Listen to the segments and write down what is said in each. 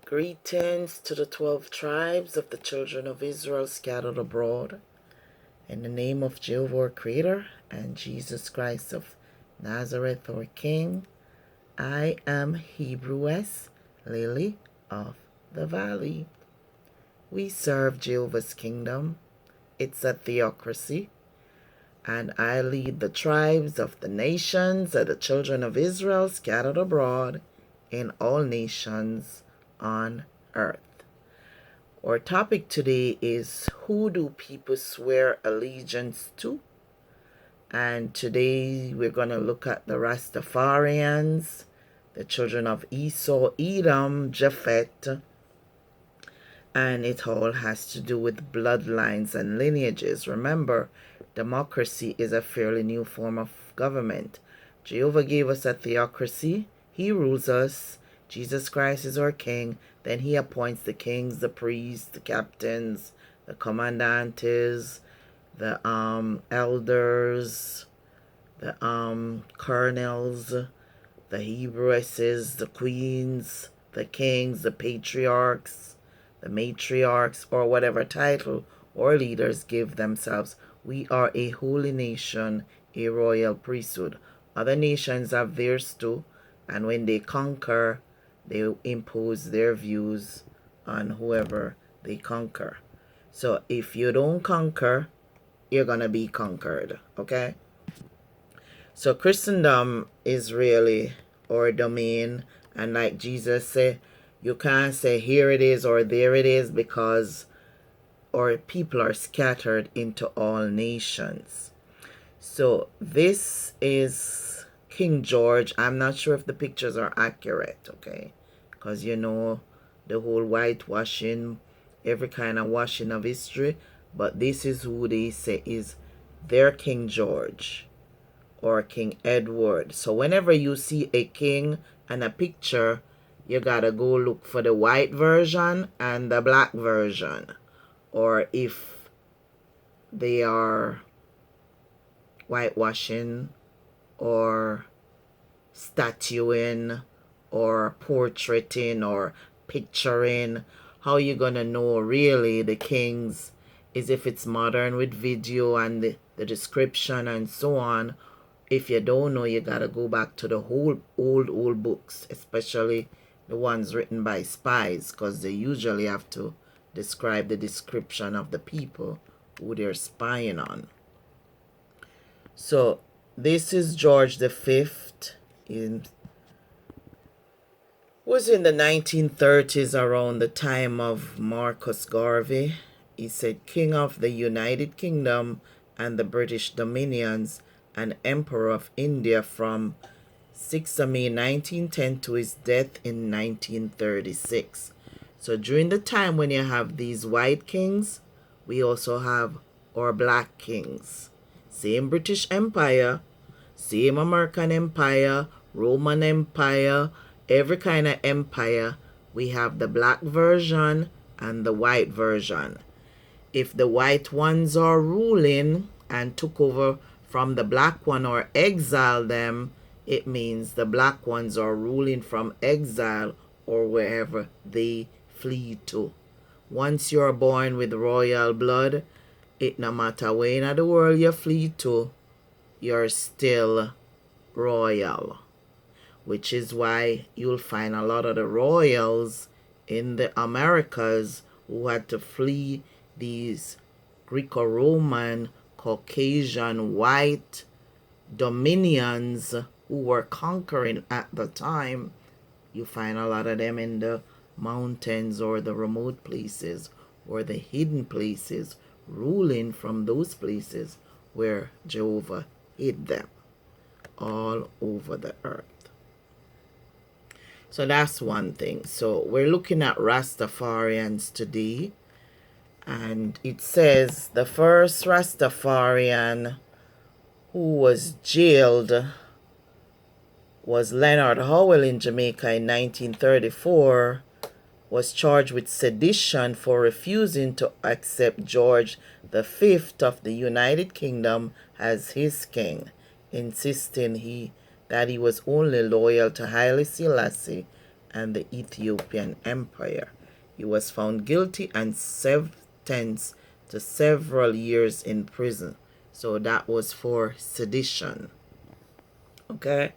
Greetings to the 12 tribes of the children of Israel scattered abroad. In the name of Jehovah our Creator and Jesus Christ of Nazareth our King, I am Hebrews Lily of the Valley. We serve Jehovah's kingdom. It's a theocracy. And I lead the tribes of the nations of the children of Israel scattered abroad in all nations on earth. Our topic today is, who do people swear allegiance to? And today we're going to look at the Rastafarians, the children of Esau, Edom, Japhet, and it all has to do with bloodlines and lineages. Remember, democracy is a fairly new form of government. Jehovah gave us a theocracy. He rules us. Jesus Christ is our king. Then he appoints the kings, the priests, the captains, the commandantes, the elders, the colonels, the Hebrewisses, the queens, the kings, the patriarchs, the matriarchs, or whatever title or leaders give themselves. We are a holy nation, a royal priesthood. Other nations have theirs too, and when they conquer, they impose their views on whoever they conquer. So if you don't conquer, you're going to be conquered, okay? So Christendom is really our domain, and like Jesus said, you can't say here it is or there it is, because our people are scattered into all nations. So this is King George. I'm not sure if the pictures are accurate, okay? Because you know the whole whitewashing, every kind of washing of history. But this is who they say is their King George or King Edward. So whenever you see a king and a picture, you gotta go look for the white version and the black version. Or if they are whitewashing or statuing or portraiting or picturing, how you gonna know really the kings is if it's modern with video and the description and so on. If you don't know, you gotta go back to the whole old books, especially the ones written by spies, because they usually have to describe the description of the people who they're spying on. So this is George V. Was in the 1930s, around the time of Marcus Garvey. He said, King of the United Kingdom and the British Dominions and Emperor of India from 6th of May 1910 to his death in 1936. So during the time when you have these white kings, we also have our black kings. Same British Empire, same American Empire, Roman Empire, every kind of empire. We have the black version and the white version. If the white ones are ruling and took over from the black one or exiled them, it means the black ones are ruling from exile or wherever they flee to. Once you're born with royal blood, it no matter where in the world you flee to, you're still royal. Which is why you'll find a lot of the royals in the Americas who had to flee these Greco-Roman, Caucasian, white dominions who were conquering at the time. You find a lot of them in the mountains or the remote places or the hidden places, ruling from those places where Jehovah hid them all over the earth. So that's one thing. So we're looking at Rastafarians today. And it says the first Rastafarian who was jailed was Leonard Howell in Jamaica in 1934, was charged with sedition for refusing to accept George V of the United Kingdom as his king, insisting that he was only loyal to Haile Selassie and the Ethiopian Empire. He was found guilty and sentenced to several years in prison. So that was for sedition. Okay?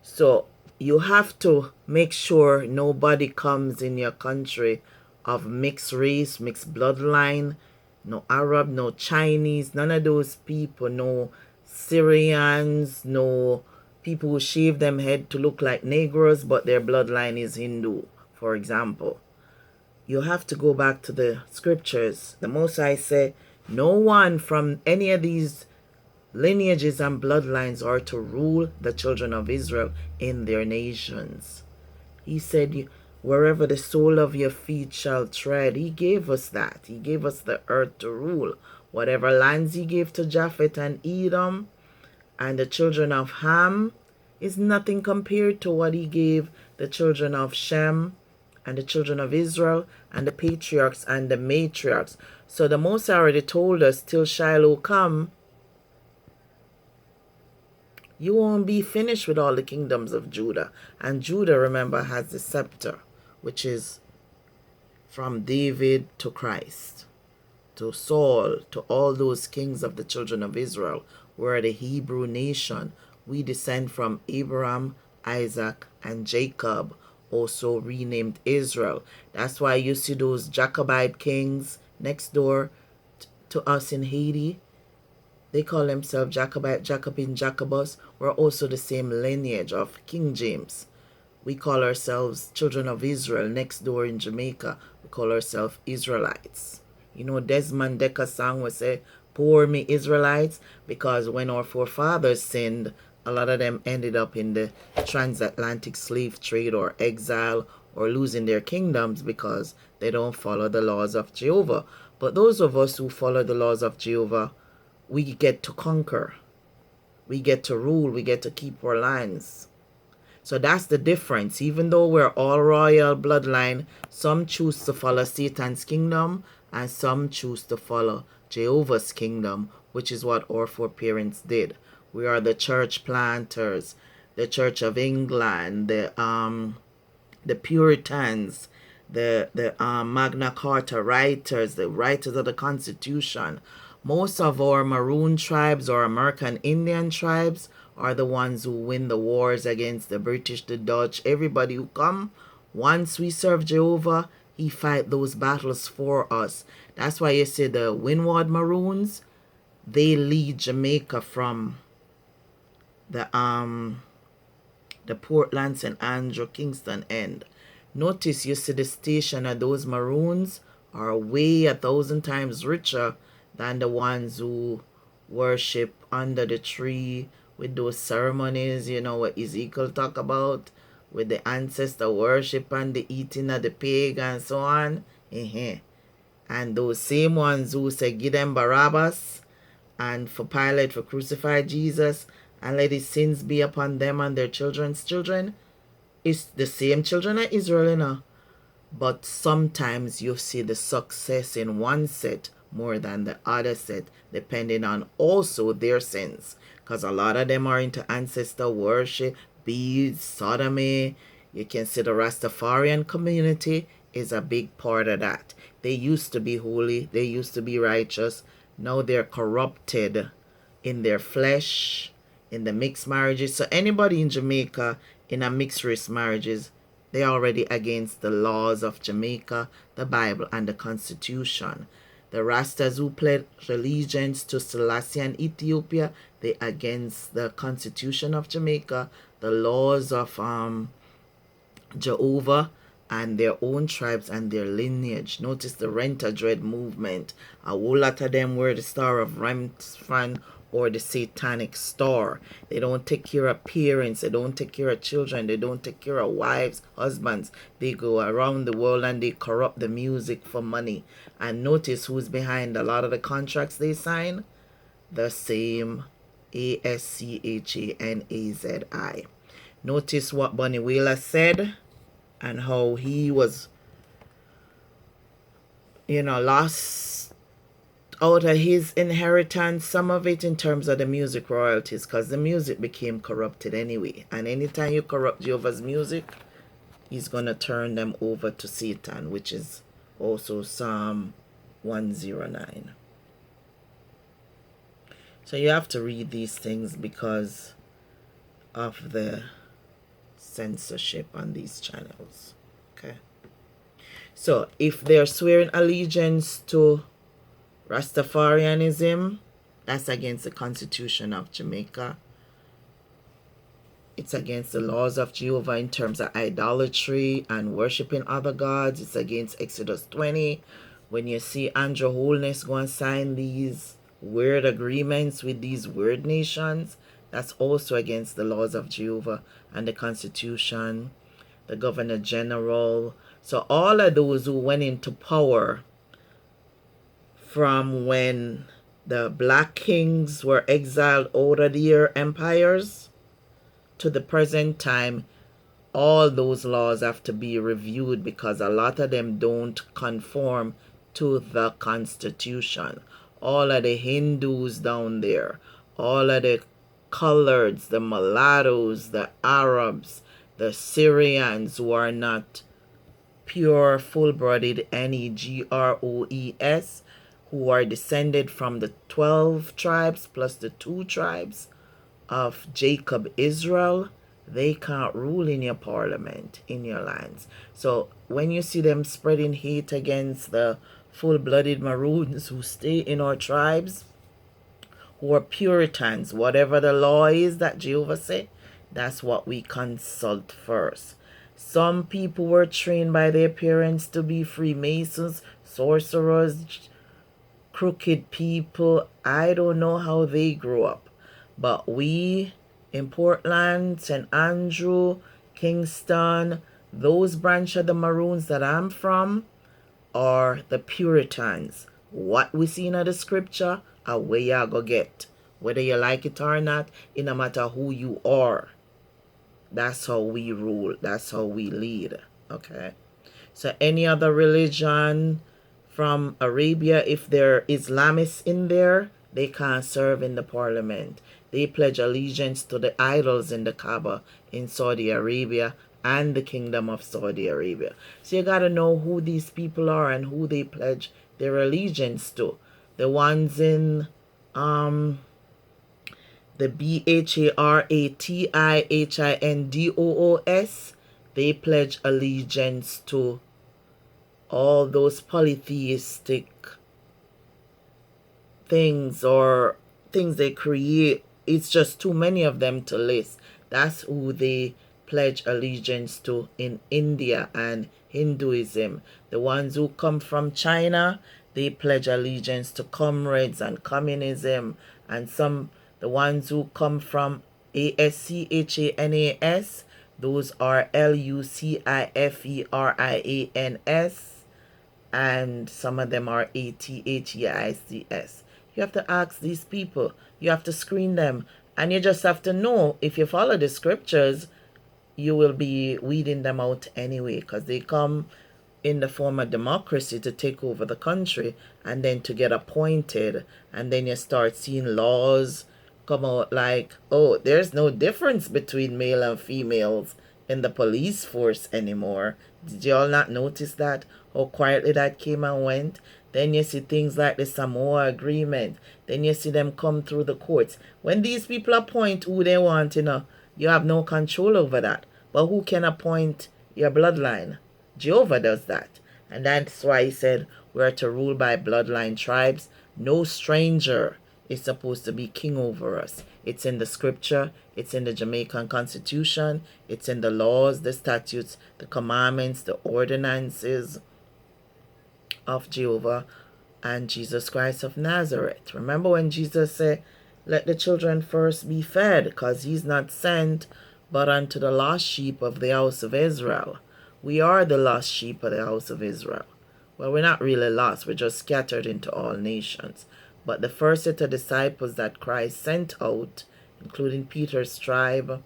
So you have to make sure nobody comes in your country of mixed race, mixed bloodline, no Arab, no Chinese, none of those people, no Syrians, no people who shave them head to look like Negroes, but their bloodline is Hindu, for example. You have to go back to the scriptures. The Most High said, no one from any of these lineages and bloodlines are to rule the children of Israel in their nations. He said, wherever the sole of your feet shall tread. He gave us that. He gave us the earth to rule. Whatever lands he gave to Japheth and Edom and the children of Ham is nothing compared to what he gave the children of Shem and the children of Israel and the patriarchs and the matriarchs. So the Most High already told us, till Shiloh come, you won't be finished with all the kingdoms of Judah. And Judah, remember, has the scepter, which is from David to Christ, to Saul, to all those kings of the children of Israel. We're the Hebrew nation. We descend from Abraham, Isaac, and Jacob, also renamed Israel. That's why you see those Jacobite kings next door to us in Haiti. They call themselves Jacobite, Jacobin, Jacobus. We're also the same lineage of King James. We call ourselves children of Israel. Next door in Jamaica, we call ourselves Israelites. You know, Desmond Decker's song would say, poor me Israelites, because when our forefathers sinned, a lot of them ended up in the transatlantic slave trade or exile or losing their kingdoms because they don't follow the laws of Jehovah. But those of us who follow the laws of Jehovah, we get to conquer. We get to rule. We get to keep our lands. So that's the difference. Even though we're all royal bloodline, some choose to follow Satan's kingdom and some choose to follow Jehovah's kingdom, which is what our foreparents did. We are the church planters, the Church of England, the Puritans, the Magna Carta writers, the writers of the Constitution. Most of our Maroon tribes or American Indian tribes are the ones who win the wars against the British, the Dutch, everybody who come. Once we serve Jehovah, he fight those battles for us. That's why you see the Windward Maroons, they lead Jamaica from the Portland, St. Andrew, Kingston end. Notice you see the station of those Maroons are way 1,000 times richer than the ones who worship under the tree with those ceremonies, you know, what Ezekiel talk about, with the ancestor worship and the eating of the pig and so on. And those same ones who say, give them Barabbas, and for Pilate for crucify Jesus, and let his sins be upon them and their children's children, it's the same children of Israel, you know. But sometimes you see the success in one set more than the other set, depending on also their sins. Because a lot of them are into ancestor worship, beads, sodomy. You can see the Rastafarian community is a big part of that. They used to be holy. They used to be righteous. Now they're corrupted in their flesh, in the mixed marriages. So anybody in Jamaica in a mixed race marriages, they're already against the laws of Jamaica, the Bible, and the Constitution. The Rastas who pledge allegiance to Selassie and Ethiopia, they against the Constitution of Jamaica, the laws of Jehovah, and their own tribes and their lineage. Notice the Rent-a-Dread movement. A whole lot of them were the Star of Remphan or the Satanic Star. They don't take care of parents. They don't take care of children. They don't take care of wives, husbands. They go around the world and they corrupt the music for money. And notice who's behind a lot of the contracts they sign. The same ASCHANAZI. Notice what Bunny Wheeler said and how he was, you know, lost out of his inheritance, some of it in terms of the music royalties, because the music became corrupted anyway. And anytime you corrupt Jehovah's music, he's going to turn them over to Satan, which is also Psalm 109. So you have to read these things because of the censorship on these channels. Okay. So if they're swearing allegiance to Rastafarianism, that's against the Constitution of Jamaica. It's against the laws of Jehovah in terms of idolatry and worshiping other gods. It's against Exodus 20. When you see Andrew Holness go and sign these weird agreements with these weird nations, that's also against the laws of Jehovah and the Constitution, the Governor General. So all of those who went into power from when the black kings were exiled out of their empires to the present time, all those laws have to be reviewed because a lot of them don't conform to the Constitution. All of the Hindus down there, all of the coloreds, the Mullatoes, the Arabs, the Syrians who are not pure, full-blooded Negroes, who are descended from the 12 tribes plus the 2 tribes of Jacob Israel, they can't rule in your parliament, in your lands. So when you see them spreading hate against the full-blooded Maroons who stay in our tribes, who are Puritans, whatever the law is that Jehovah say, that's what we consult first. Some people were trained by their parents to be Freemasons, sorcerers, crooked people. I don't know how they grew up. But we in Portland, St. Andrew, Kingston, those branch of the Maroons that I'm from are the Puritans. What we see in the scripture, away you go get. Whether you like it or not, it no matter who you are. That's how we rule. That's how we lead. Okay. So any other religion from Arabia, if there are Islamists in there, they can't serve in the parliament. They pledge allegiance to the idols in the Kaaba in Saudi Arabia and the Kingdom of Saudi Arabia. So you got to know who these people are and who they pledge their allegiance to. The ones in the BHARATIHINDOOS, they pledge allegiance to all those polytheistic things or things they create. It's just too many of them to list. That's who they pledge allegiance to in India and Hinduism. The ones who come from China, they pledge allegiance to Comrades and communism. And the ones who come from ASCHANAS, those are LUCIFERIANS, and some of them are ATHEICS. You have to ask these people. You have to screen them. And you just have to know, if you follow the scriptures, you will be weeding them out anyway, because they come in the form of democracy to take over the country and then to get appointed. And then you start seeing laws come out like, oh, there's no difference between male and females in the police force anymore. Did y'all not notice that? How quietly that came and went? Then you see things like the Samoa Agreement. Then you see them come through the courts. When these people appoint who they want, you have no control over that. But who can appoint your bloodline? Jehovah does that. And that's why he said we're to rule by bloodline tribes. No stranger is supposed to be king over us. It's in the scripture. It's in the Jamaican Constitution. It's in the laws, the statutes, the commandments, the ordinances of Jehovah and Jesus Christ of Nazareth. Remember when Jesus said, let the children first be fed, because he's not sent but unto the lost sheep of the house of Israel. We are the lost sheep of the house of Israel. Well, we're not really lost. We're just scattered into all nations. But the first set of disciples that Christ sent out, including Peter's tribe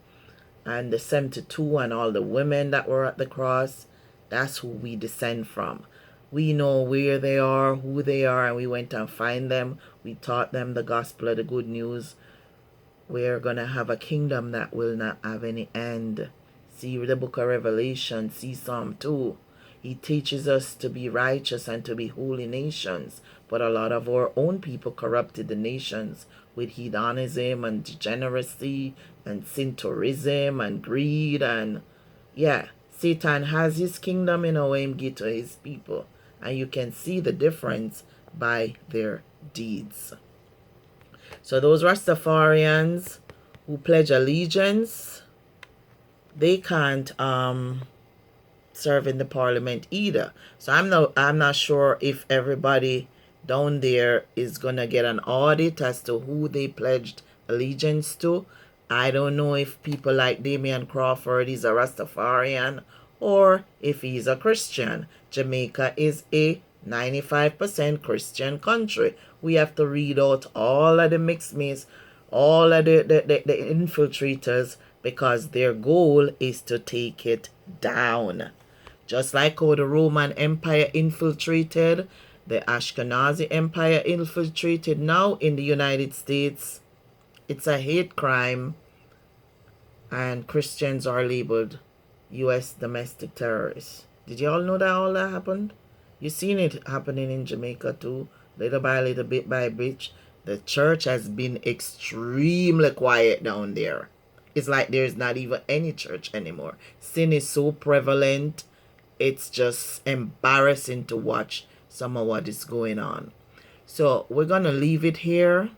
and the 72 and all the women that were at the cross, that's who we descend from. We know where they are, who they are, and we went and find them. We taught them the gospel of the good news. We're going to have a kingdom that will not have any end, See the book of Revelation, see Psalm 2. He teaches us to be righteous and to be holy nations. But a lot of our own people corrupted the nations with hedonism and degeneracy and syntourism and greed. And yeah, Satan has his kingdom in how him give to his people. And you can see the difference by their deeds. So those Rastafarians who pledge allegiance, they can't serve in the parliament either. So I'm not sure if everybody down there is gonna get an audit as to who they pledged allegiance to. I don't know if people like Damian Crawford is a Rastafarian or if he's a Christian. Jamaica is a 95% Christian country. We have to read out all of the mixed mates, all of the infiltrators, because their goal is to take it down. Just like how the Roman Empire infiltrated, the Ashkenazi Empire infiltrated. Now in the United States, it's a hate crime, and Christians are labeled U.S. domestic terrorists. Did you all know that all that happened? You seen it happening in Jamaica too, little by little, bit by bit. The church has been extremely quiet down there. It's like there's not even any church anymore. Sin is so prevalent, it's just embarrassing to watch some of what is going on. So we're going to leave it here.